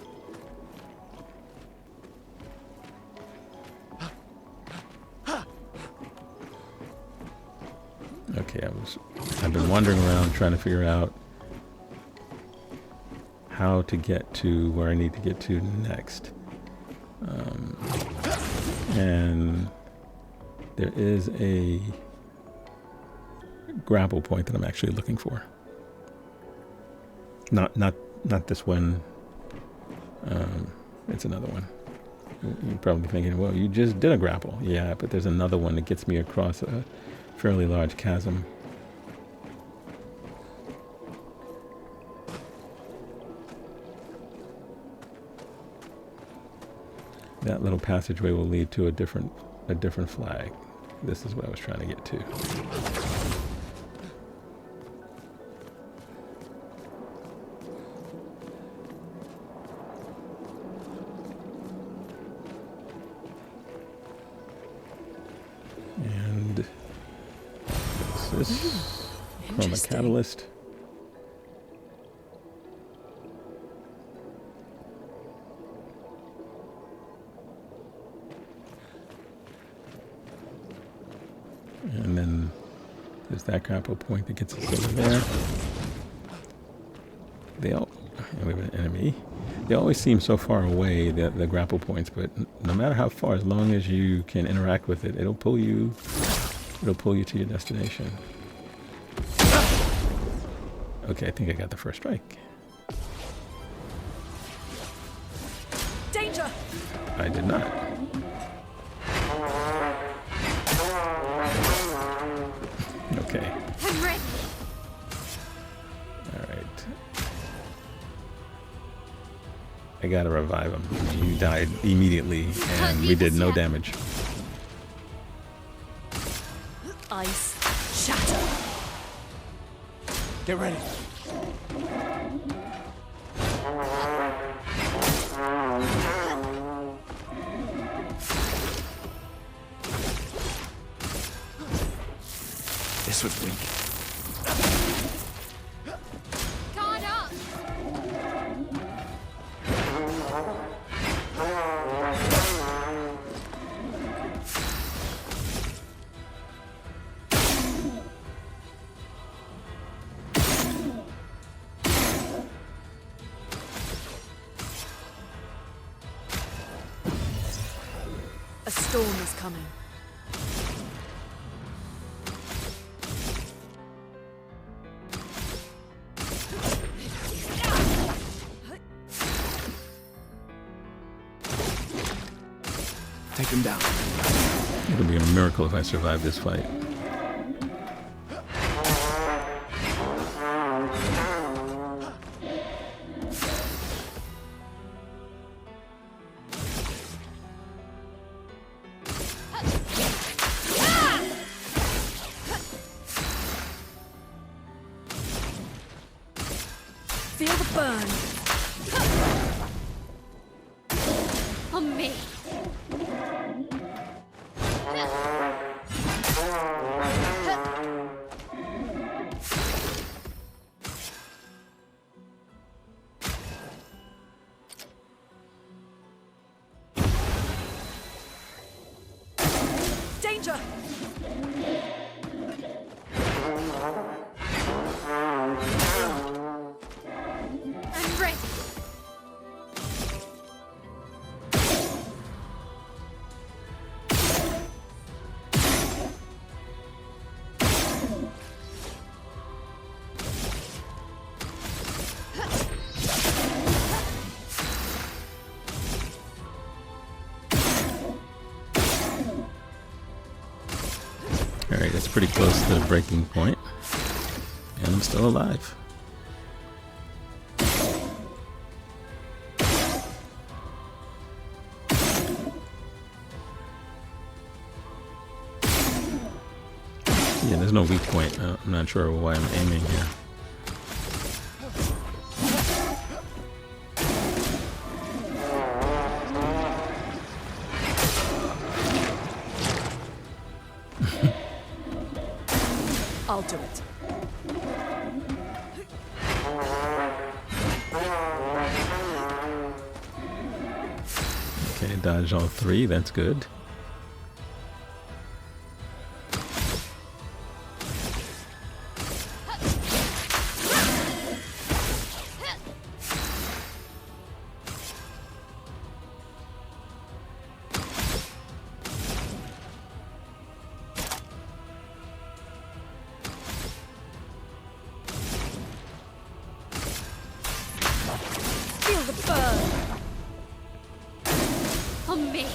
Okay, I've been wandering around trying to figure out how to get to where I need to get to next. And there is a grapple point that I'm actually looking for. Not this one. It's another one. You're probably thinking, well, you just did a grapple. Yeah, but there's another one that gets me across a fairly large chasm. That little passageway will lead to a different flag. This is what I was trying to get to. And what's this? Chroma catalyst. And then there's that grapple point that gets us over there. They all, and we have an enemy. They always seem so far away, the grapple points, but no matter how far, as long as you can interact with it, it'll pull you to your destination. Okay, I think I got the first strike. Danger! I did not. Okay. I'm ready. All right. I gotta revive him. He died immediately, and we did no damage. Ice. Shatter. Get ready. This was weak. Guard up. A storm is coming. Take him down. It'll be a miracle if I survive this fight. Feel the burn. On me. Danger! I'm ready. Alright, that's pretty close to the breaking point. And I'm still alive. Yeah, there's no weak point. I'm not sure why I'm aiming here. I'll do it. Okay, dodge all three. That's good. Feel the burn. On me.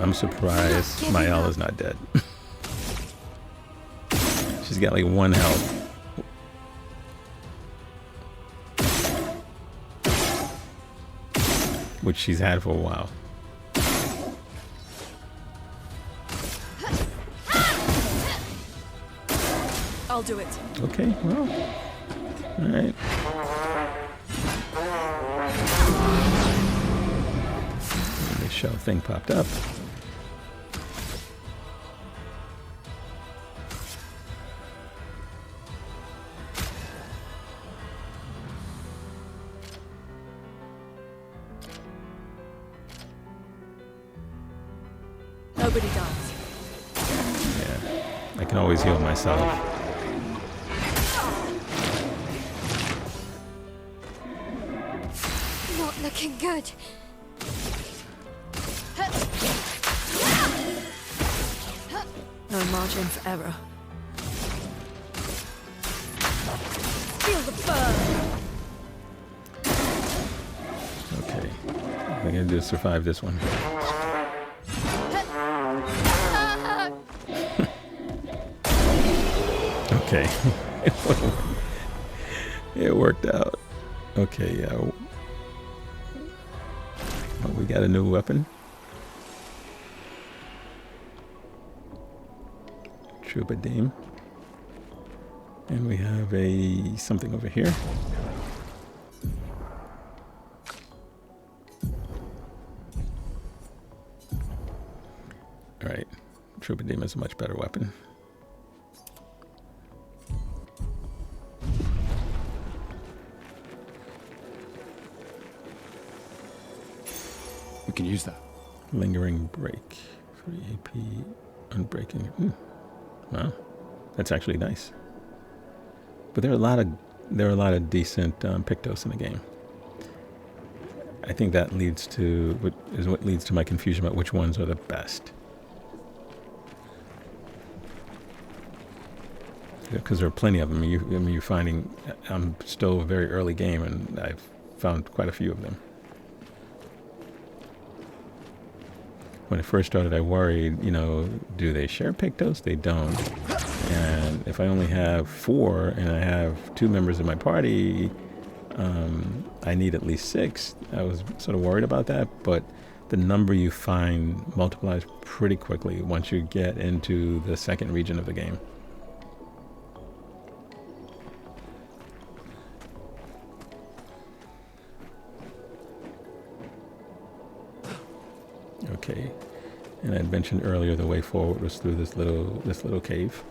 I'm surprised Mayala's not dead. She's got like 1 health. Which she's had for a while. I'll do it. Okay, well, alright. The shell thing popped up. Nobody dies. Yeah, I can always heal myself. Not looking good. No margin for error. Feel the burn! Okay, I'm gonna do survive this one. Okay, it worked out. Okay, yeah. Oh, we got a new weapon. Troubadour. And we have a something over here. All right, Troubadour is a much better weapon. We can use that. Lingering break. 3 AP unbreaking. Wow, that's actually nice. But there are a lot of decent Pictos in the game. I think that leads to what leads to my confusion about which ones are the best. Because there are plenty of them. I mean, you're finding. I'm still a very early game, and I've found quite a few of them. When it first started, I worried, do they share Pictos? They don't. And if I only have 4 and I have 2 members of my party, I need at least 6. I was sort of worried about that, but the number you find multiplies pretty quickly once you get into the second region of the game. Okay, and I had mentioned earlier the way forward was through this little cave.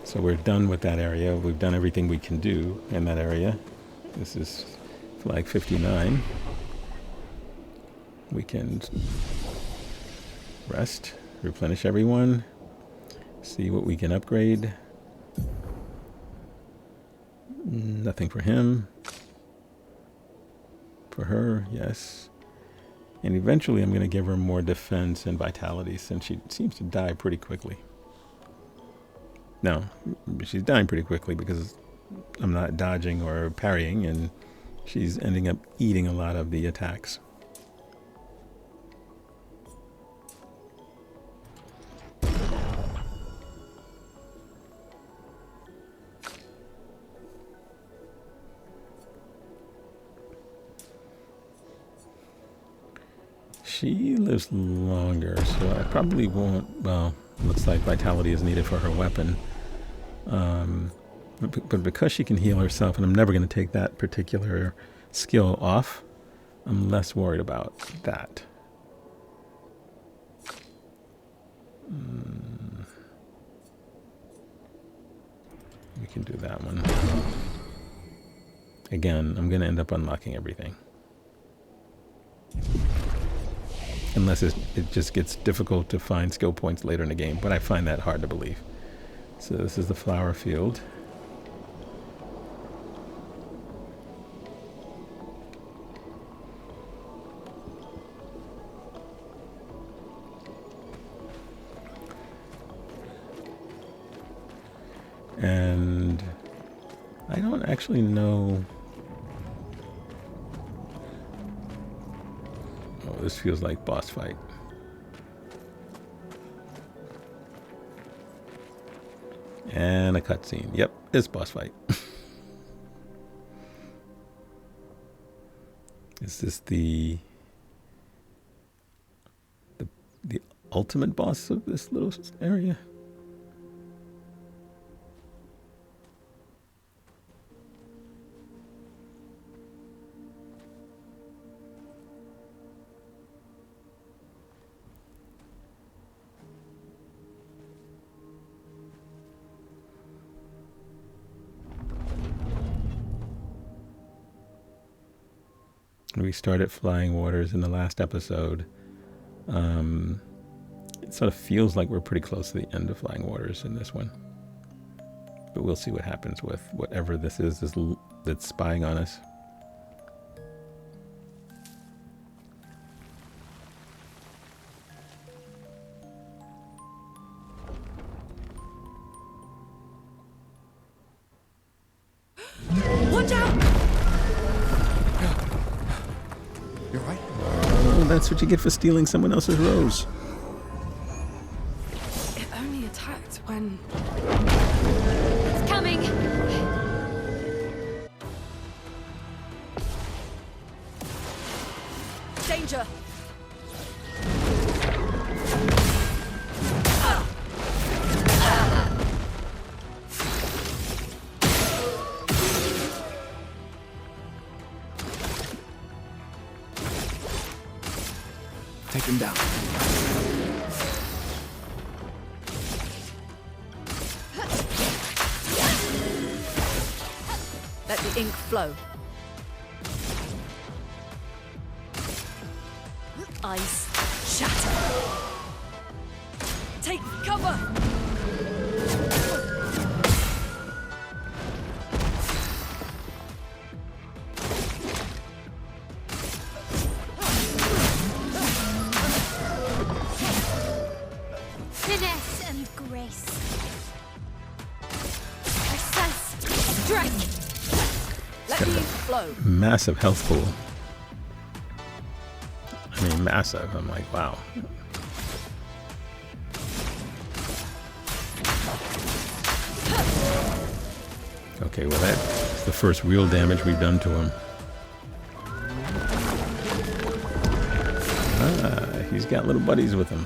So we're done with that area. We've done everything we can do in that area. This is flag 59. We can rest, replenish everyone, see what we can upgrade. Nothing for him. For her, yes. And eventually I'm going to give her more defense and vitality since she seems to die pretty quickly. No, she's dying pretty quickly because I'm not dodging or parrying, and she's ending up eating a lot of the attacks. She lives longer, so I probably won't. Well, looks like vitality is needed for her weapon. But because she can heal herself, and I'm never going to take that particular skill off, I'm less worried about that. We can do that one. Again, I'm going to end up unlocking everything. Unless it just gets difficult to find skill points later in the game, but I find that hard to believe. So this is the flower field. And I don't actually know. Oh, this feels like boss fight. And a cutscene. Yep, it's boss fight. Is this the ultimate boss of this little area? We started Flying Waters in the last episode. It sort of feels like we're pretty close to the end of Flying Waters in this one. But we'll see what happens with whatever this is that's spying on us. Watch out! You're right. Oh, that's what you get for stealing someone else's rose. It only attacked when... It's coming! Danger! Take him down. Let the ink flow. Ice shatter. Take cover! Finesse and grace. Precise strike. Let the ink flow. Massive health pool. I mean, massive. I'm like, wow. Okay, well that's the first real damage we've done to him. Ah, he's got little buddies with him.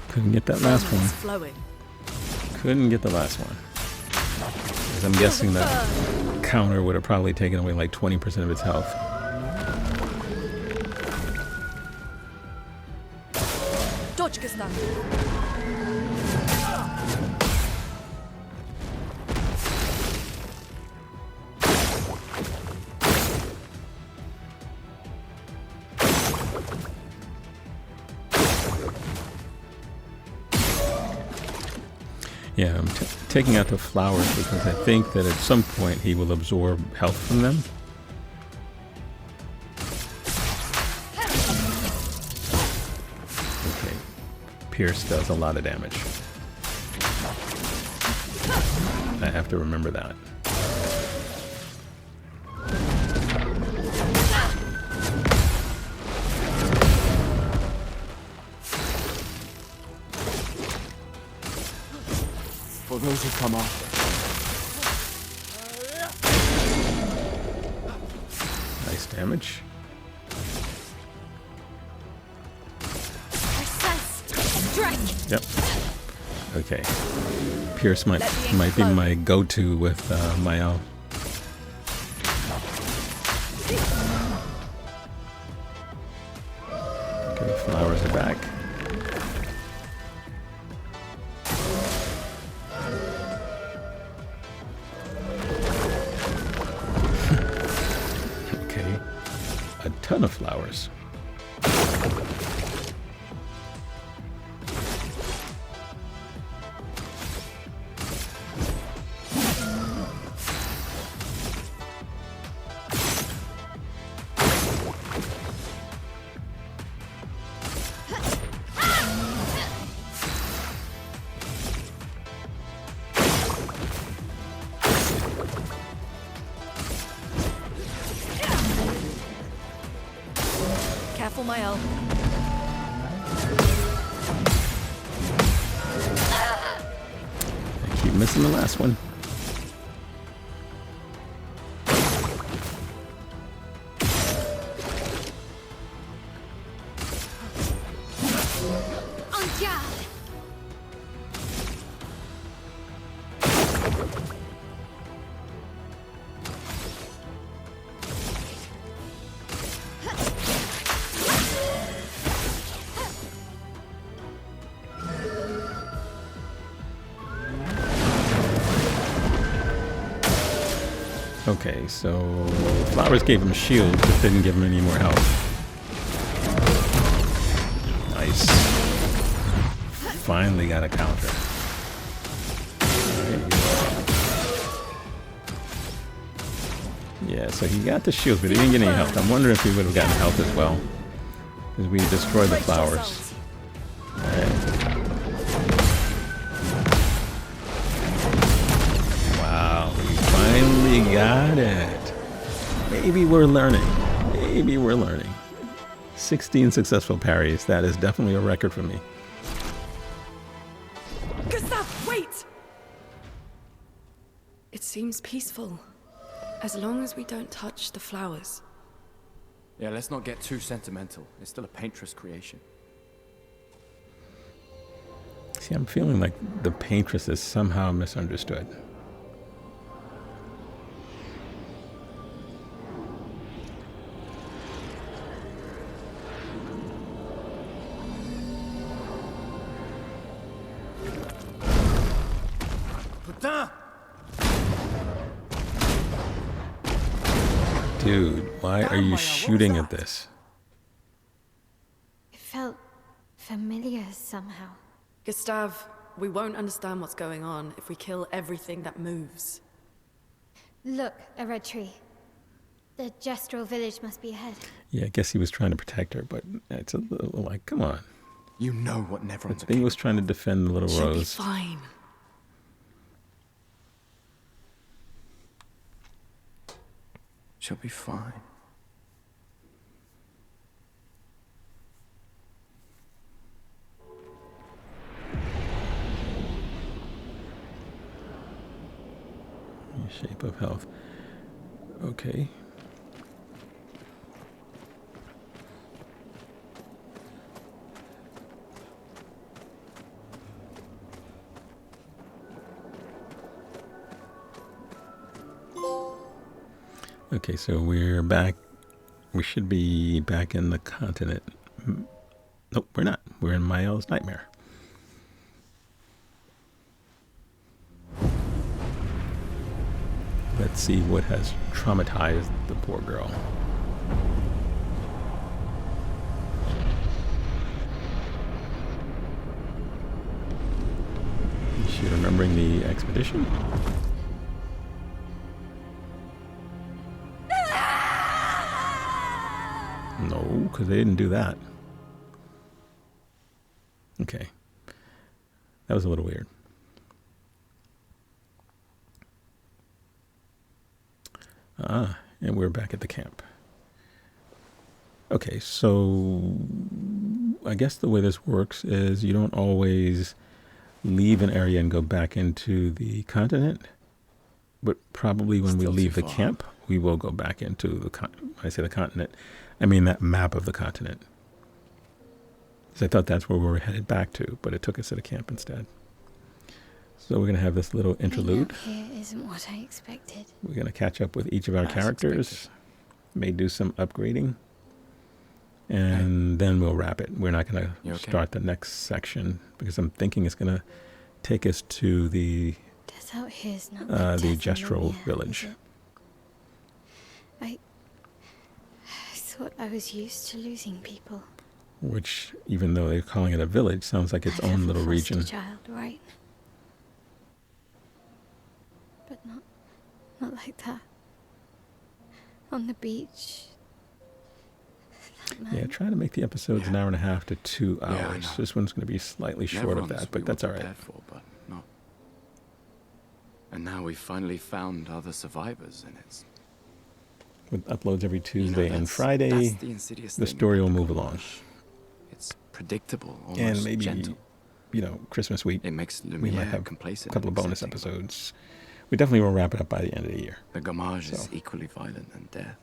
Couldn't get that last It's one. flowing. Couldn't get the last one. 'Cause I'm guessing that counter would have probably taken away like 20% of its health. Dodge, Gustave. Yeah, I'm taking out the flowers because I think that at some point he will absorb health from them. Okay, Pierce does a lot of damage. I have to remember that. For those who come after. Nice damage. Precise strike. Yep. Okay. Pierce might be my go-to with Mael. Okay, flowers are back. Okay. A ton of flowers. Careful, Mael. I keep missing the last one. Okay, so flowers gave him a shield, but didn't give him any more health. Nice. Finally got a counter. Alright. Yeah, so he got the shield, but he didn't get any health. I'm wondering if he would have gotten health as well. Because we destroyed the flowers. Alright. Wow, we finally got it. Maybe we're learning. Maybe we're learning. 16 successful parries. That is definitely a record for me. Gustave, wait! It seems peaceful. As long as we don't touch the flowers. Yeah, let's not get too sentimental. It's still a painter's creation. See, I'm feeling like the paintress is somehow misunderstood. Dude, why are you shooting at this? It felt familiar somehow. Gustave, we won't understand what's going on if we kill everything that moves. Look, a red tree. The Gestural village must be ahead. Yeah, I guess he was trying to protect her, but it's a little like, come on. You know what Neverons I think he was trying to defend the little She'll be rose. fine. She'll be fine. Shape of health. Okay. Okay, so we're back. We should be back in the continent. Nope, we're not. We're in Mael's nightmare. Let's see what has traumatized the poor girl. Is she remembering the expedition? No, because they didn't do that. Okay. That was a little weird. And we're back at the camp. Okay, so I guess the way this works is you don't always leave an area and go back into the continent, but probably when we leave the camp, we will go back into the when I say the continent, I mean that map of the continent. Because I thought that's where we were headed back to, but it took us to the camp instead. So we're going to have this little interlude. Being up here isn't what I expected. We're going to catch up with each of our characters, may do some upgrading, and then we'll wrap it. We're not going to start the next section because I'm thinking it's going to take us to the Death out here's not the Gestural village. I thought I was used to losing people. Which, even though they're calling it a village, sounds like its own little region. Child, right? But not like that. On the beach. Yeah, try to make the episodes an hour and a half to 2 hours. Yeah, this one's going to be slightly short of that, but that's all right. For, but not. And now we finally found other survivors, and it's with uploads every Tuesday and Friday, the story will move along. It's predictable, almost and maybe gentle. Christmas week. It makes we might have complacent a couple of bonus episodes. We definitely will wrap it up by the end of the year. The gamage is equally violent than death.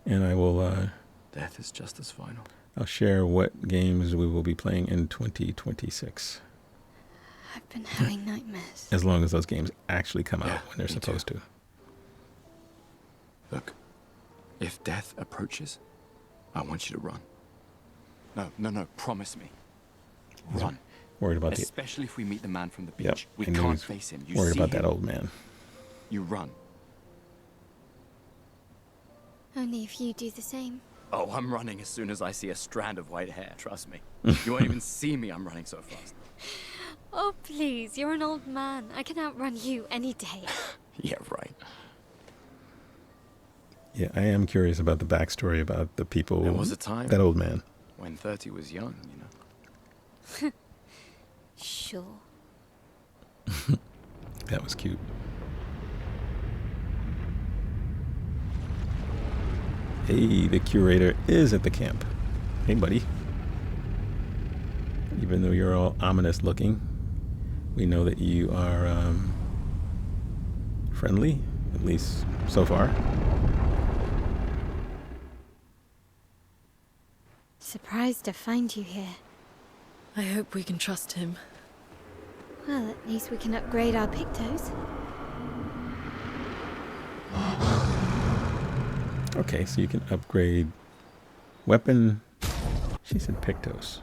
And I will. Death is just as final. I'll share what games we will be playing in 2026. I've been having nightmares. As long as those games actually come out when they're supposed to. Look, if death approaches, I want you to run. No, promise me. Run. Worried about Especially if we meet the man from the beach. Yep, we can't face him. You worried see about him, that old man. You run. Only if you do the same. Oh, I'm running as soon as I see a strand of white hair, trust me. You won't even see me, I'm running so fast. Oh, please, you're an old man. I can outrun you any day. Yeah, right. Yeah, I am curious about the backstory about the people. There was a time. That old man. When 30 was young, you know. Sure. That was cute. Hey, the curator is at the camp. Hey, buddy. Even though you're all ominous looking, we know that you are friendly, at least so far. Surprised to find you here. I hope we can trust him. Well, at least we can upgrade our Pictos. Okay, so you can upgrade weapon. She said Pictos.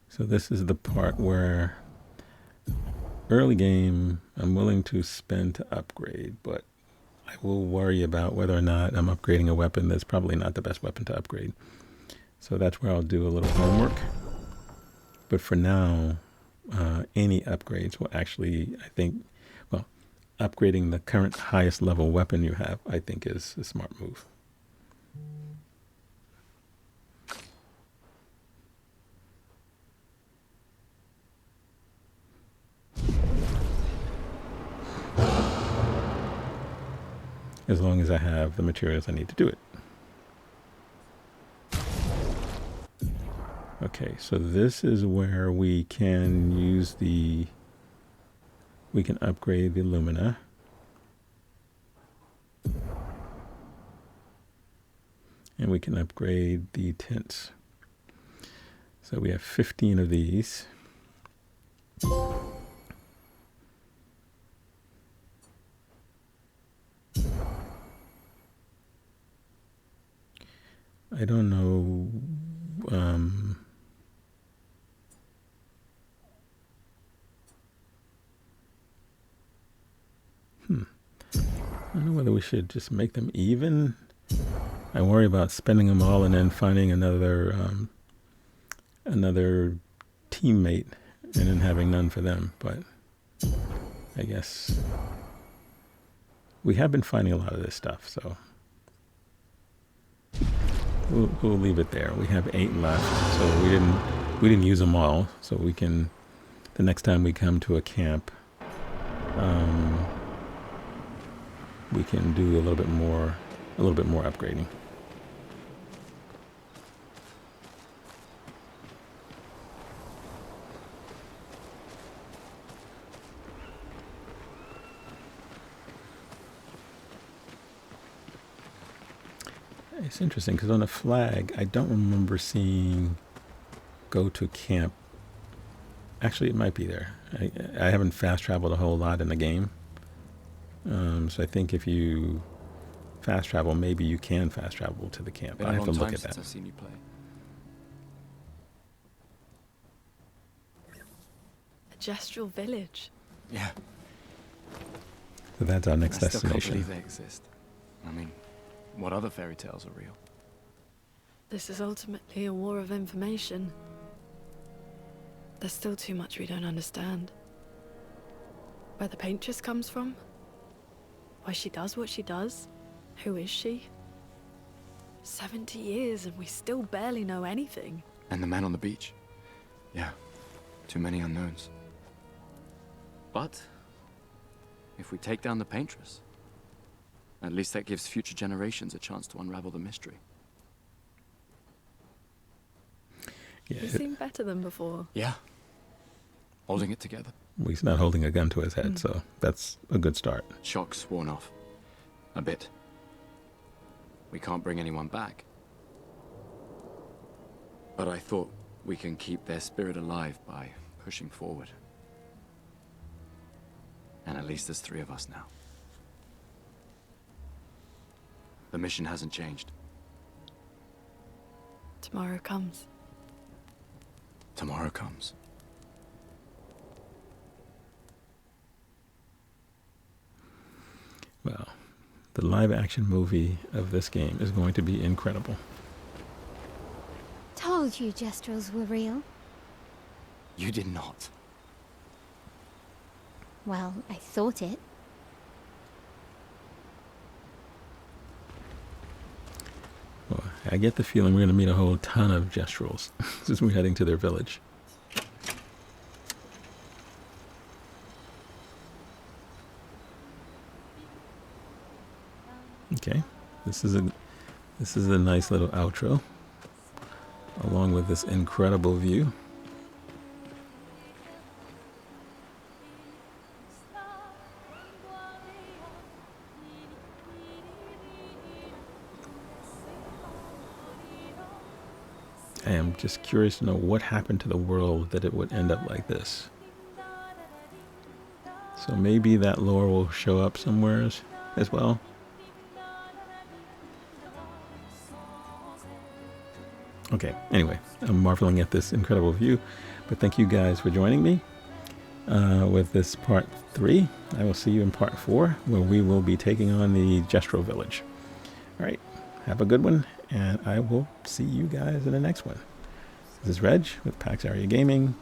So this is the part where early game I'm willing to spend to upgrade, but I will worry about whether or not I'm upgrading a weapon that's probably not the best weapon to upgrade. So that's where I'll do a little homework. But for now, any upgrades will actually, I think, well, upgrading the current highest level weapon you have, I think is a smart move. As long as I have the materials I need to do it. Okay, so this is where we can use we can upgrade the Lumina. And we can upgrade the tints. So we have 15 of these. I don't know. I don't know whether we should just make them even. I worry about spending them all and then finding another teammate and then having none for them. But I guess we have been finding a lot of this stuff, so we'll leave it there. We have 8 left, so we didn't use them all. So we can, the next time we come to a camp, we can do a little bit more upgrading. It's interesting because on a flag, I don't remember seeing go to camp. Actually, it might be there. I haven't fast traveled a whole lot in the game. So I think if you fast travel, maybe you can fast travel to the camp. I have to look at that. I've seen you play. A gestural village. Yeah. So that's our next I still can't destination. believe they exist. I mean, what other fairy tales are real? This is ultimately a war of information. There's still too much we don't understand. Where the paintress comes from? Why she does what she does? Who is she? 70 years and we still barely know anything. And the man on the beach. Yeah, too many unknowns. But if we take down the paintress, at least that gives future generations a chance to unravel the mystery. You seem better than before. Yeah. Holding it together. He's not holding a gun to his head, so that's a good start. Shock's worn off. A bit. We can't bring anyone back. But I thought we can keep their spirit alive by pushing forward. And at least there's 3 of us now. The mission hasn't changed. Tomorrow comes. Tomorrow comes. the live action movie of this game is going to be incredible. Told you Gestrels were real. You did not. Well, I thought it. Well, I get the feeling we're going to meet a whole ton of Gestrels as we're heading to their village. Okay, this is a nice little outro, along with this incredible view. I am just curious to know what happened to the world that it would end up like this. So maybe that lore will show up somewhere as well. Okay, anyway, I'm marveling at this incredible view, but thank you guys for joining me with this part 3. I will see you in part 4, where we will be taking on the Gestro village. All right, have a good one, and I will see you guys in the next one. This is Reg with PaxAriaGaming,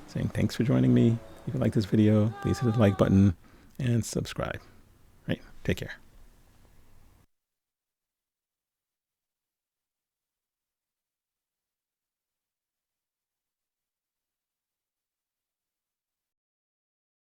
saying thanks for joining me. If you like this video, please hit the like button and subscribe. All right, take care.